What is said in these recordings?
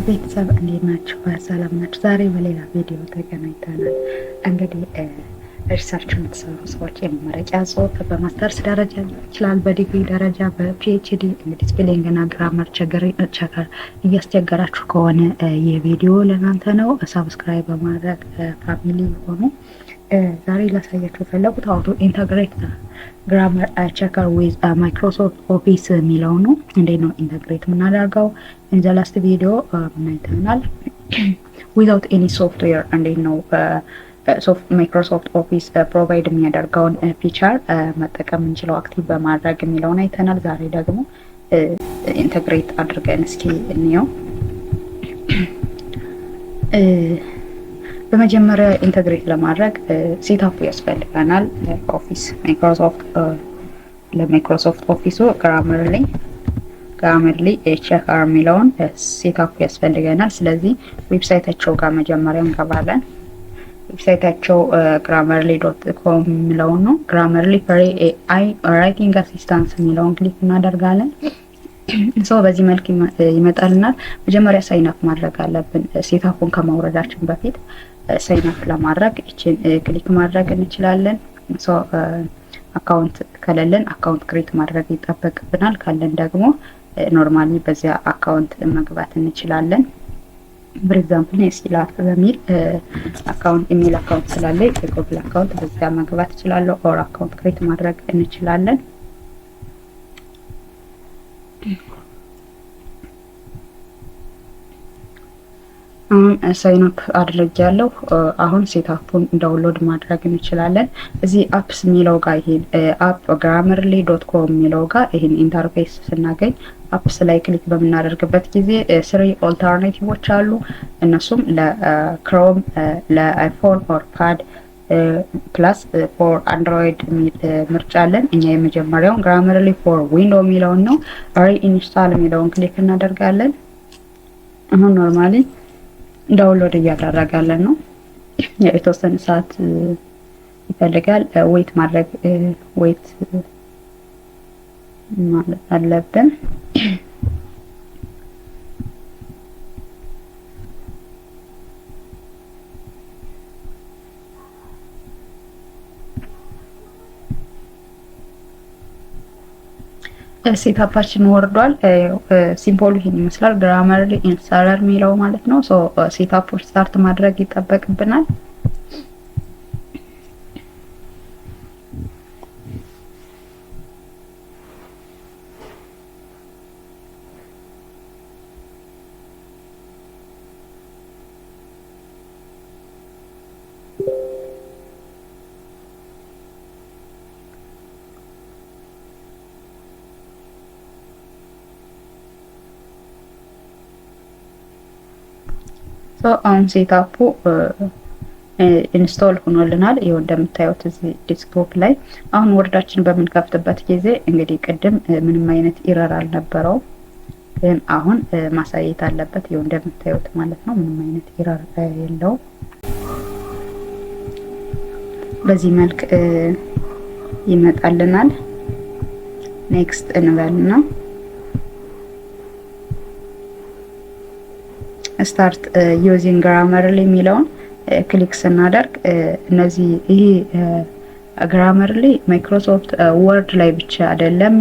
ቤተሰብ እንዴት ናችሁ? ሰላም ናችሁ? ዛሬ በሌላ ቪዲዮ ተገናኝተናል። እንግዲህ ሪሰርች የምትሰሩ ሰዎች የመመረቂያ ጽሁፍ በማስተርስ ደረጃ ይችላል፣ በዲግሪ ደረጃ፣ በፒኤችዲ እንግዲህ ስፔሊንግ እና ግራመር ቸገር እያስቸገራችሁ ከሆነ ይህ ቪዲዮ ለእናንተ ነው። ሰብስክራይብ በማድረግ ፋሚሊ ሆኑ። ዛሬ ላሳያችሁ የፈለጉት አውቶ ኢንተግሬት ግራመር ቸከር ዊዝ ማይክሮሶፍት ኦፊስ የሚለው ነው። እንዴት ነው ኢንተግሬት የምናደርገው? ኢን ዘ ላስት ቪዲዮ ምናይተናል። ዊዛውት ኤኒ ሶፍትዌር እንዴት ነው ማይክሮሶፍት ኦፊስ ፕሮቫይድ የሚያደርገውን ፊቸር መጠቀም እንችለው አክቲቭ በማድረግ የሚለውን አይተናል። ዛሬ ደግሞ ኢንተግሬት አድርገን እስኪ እንየው። በመጀመሪያ ኢንተግሬት ለማድረግ ሴትአፕ ያስፈልገናል። ኦፊስ ለማይክሮሶፍት ኦፊሱ ግራመርሊ ቸከር የሚለውን ሴትአፕ ያስፈልገናል። ስለዚህ ዌብሳይታቸው ጋር መጀመሪያ እንገባለን። ዌብሳይታቸው grammarly.com የሚለውን ነው። grammarly ፍሪ ኤአይ ራይቲንግ አሲስታንስ የሚለውን ክሊክ እናደርጋለን። በዚህ መልክ ይመጣልናል። መጀመሪያ ሳይን አፕ ማድረግ አለብን። ሴትአፑን ከማውረዳችን በፊት ሳይን አፕ ለማድረግ እቺን ክሊክ ማድረግ እንችላለን። አካውንት ከሌለን አካውንት ክሬት ማድረግ ይጠበቅብናል። ካለን ደግሞ ኖርማሊ በዚያ አካውንት መግባት እንችላለን። for example ስላፍ በሚል አካውንት ኢሜል አካውንት ስላለ የጉግል አካውንት በዚያ መግባት እችላለሁ። ኦር አካውንት ክሬት ማድረግ እንችላለን። አሁን ሳይን አፕ አድርጌያለሁ። አሁን ሴትአፑን ዳውንሎድ ማድረግ እንችላለን። እዚህ አፕስ የሚለው ጋር ይሄን አፕ grammarly.com የሚለው ጋር ይሄን ኢንተርፌስ ስናገኝ አፕስ ላይ ክሊክ በምናደርግበት ጊዜ ስሪ ኦልተርናቲቮች አሉ። እነሱም ለክሮም፣ ለአይፎን ኦር ፓድ ፕላስ ፎር አንድሮይድ የሚል ምርጫ አለን። እኛ የመጀመሪያውን grammarly ፎር ዊንዶ የሚለውን ነው። ሪኢንስታል የሚለውን ክሊክ እናደርጋለን። አሁን ኖርማሊ ዳውንሎድ እያደረጋለን ነው። የተወሰነ ሰዓት ይፈልጋል። ዌት ማድረግ ማለት አለብን። ሴትአፓችን ወርዷል። ሲምቦሉ ይሄን ይመስላል። grammarly ኢንስታለር የሚለው ማለት ነው። ሴትአፑን ስታርት ማድረግ ይጠበቅብናል። አሁን ሴትአፑ ኢንስቶል ሆኖልናል። ይሄው እንደምታዩት እዚህ ዴስክቶፕ ላይ አሁን ወርዳችን በምንከፍትበት ጊዜ እንግዲህ ቅድም ምንም አይነት ኢረር አልነበረው፣ ግን አሁን ማሳየት አለበት። ይሄው እንደምታዩት ማለት ነው። ምንም አይነት ኢረር የለው። በዚህ መልክ ይመጣልናል። ኔክስት እንበልና ስታርት ዩዚንግ grammarly የሚለውን ክሊክ ስናደርግ እነዚህ ይሄ grammarly ማይክሮሶፍት ወርድ ላይ ብቻ አይደለም፣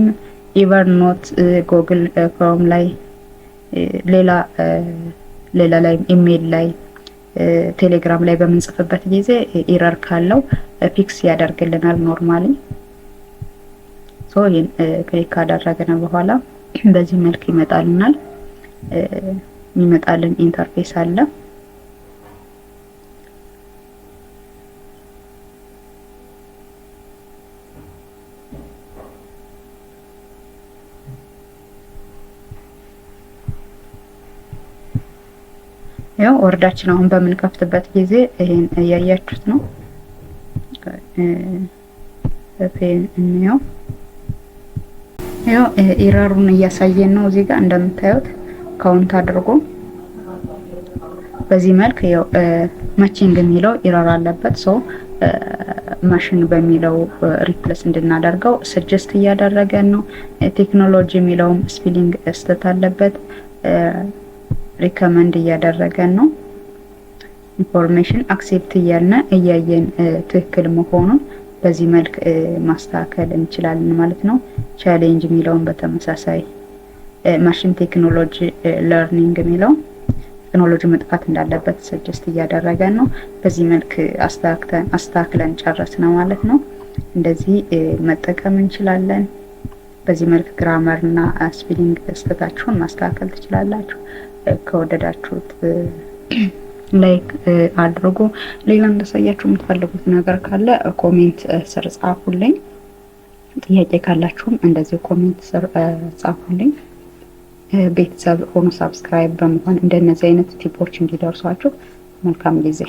ኤቨርኖት፣ ጉግል ክሮም ላይ፣ ሌላ ላይ ኢሜል ላይ፣ ቴሌግራም ላይ በምንጽፍበት ጊዜ ኢረር ካለው ፊክስ ያደርግልናል ኖርማሊ። ይሄን ክሊክ ካደረግን በኋላ በዚህ መልክ ይመጣልናል። የሚመጣልን ኢንተርፌስ አለ። ያው ወርዳችን አሁን በምንከፍትበት ጊዜ ይሄን እያያችሁት ነው። ያው ኢረሩን እያሳየን ነው። እዚህ ጋር እንደምታዩት ካውንት አድርጎ በዚህ መልክ ያው ማቺንግ የሚለው ኢረር አለበት። ማሽን በሚለው ሪፕሌስ እንድናደርገው ሰጀስት እያደረገን ነው። ቴክኖሎጂ የሚለውም ስፔሊንግ ስህተት አለበት። ሪከመንድ እያደረገን ነው። ኢንፎርሜሽን አክሴፕት እያየን ትክክል መሆኑን በዚህ መልክ ማስተካከል እንችላለን ማለት ነው። ቻሌንጅ የሚለውን በተመሳሳይ ማሽን ቴክኖሎጂ ለርኒንግ የሚለው ቴክኖሎጂ መጥፋት እንዳለበት ሰጀስት እያደረገን ነው። በዚህ መልክ አስተካክለን ጨረስን ማለት ነው። እንደዚህ መጠቀም እንችላለን። በዚህ መልክ ግራመር እና ስፔሊንግ ስህተታችሁን ማስተካከል ትችላላችሁ። ከወደዳችሁት ላይክ አድርጉ። ሌላ እንዳሳያችሁ የምትፈልጉት ነገር ካለ ኮሜንት ስር ጻፉልኝ። ጥያቄ ካላችሁም እንደዚህ ኮሜንት ስር ጻፉልኝ። ቤተሰብ ሆኖ ሳብስክራይብ በመሆን እንደነዚህ አይነት ቲፖች እንዲደርሷችሁ መልካም ጊዜ